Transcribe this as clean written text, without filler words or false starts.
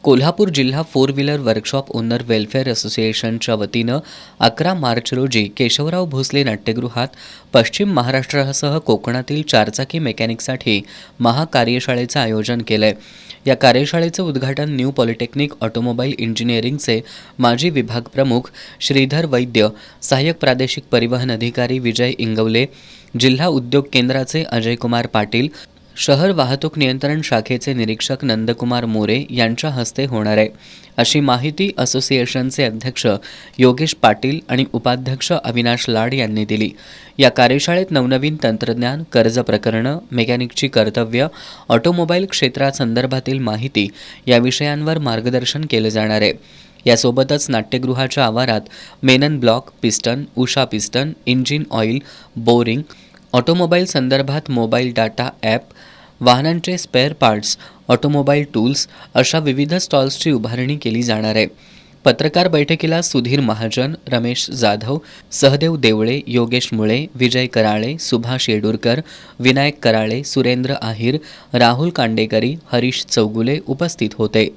कोल्हापूर जिल्हा four wheeler workshop owner welfare असोसिएशनच्या वतीनं 11 मार्च रोजी केशवराव भोसले नाट्यगृहात पश्चिम महाराष्ट्रासह कोकणातील चारचाकी मेकॅनिकसाठी महाकार्यशाळेचं आयोजन केलंय। या कार्यशाळेचं उद्घाटन न्यू पॉलिटेक्निक ऑटोमोबाईल इंजिनिअरिंगचे माजी विभाग प्रमुख श्रीधर वैद्य, सहाय्यक प्रादेशिक परिवहन अधिकारी विजय इंगवले, जिल्हा उद्योग केंद्राचे अजयकुमार पाटील, शहर वाहतूक नियंत्रण शाखेचे निरीक्षक नंदकुमार मोरे यांच्या हस्ते होणार आहे, अशी माहिती असोसिएशनचे अध्यक्ष योगेश पाटील आणि उपाध्यक्ष अविनाश लाड यांनी दिली। या कार्यशाळेत नवनवीन तंत्रज्ञान, कर्ज प्रकरणं, मेकॅनिकची कर्तव्य, ऑटोमोबाईल क्षेत्रासंदर्भातील माहिती या विषयांवर मार्गदर्शन केले जाणार आहे। यासोबतच नाट्यगृहाच्या आवारात Menon block, piston, Usha piston, engine oil, boring, automobile संदर्भात मोबाईल डाटा ॲप, वाहनांचे स्पेअर पार्ट्स, ऑटोमोबाईल टूल्स अशा विविध स्टॉल्सची उभारणी केली जाणार आहे। पत्रकार बैठकीला सुधीर महाजन, रमेश जाधव, सहदेव देवळे, योगेश मुळे, विजय कराळे, सुभाष येडूरकर, विनायक कराळे, सुरेंद्र आहिर, राहुल कांडेकरी, हरीश चौगुले उपस्थित होते।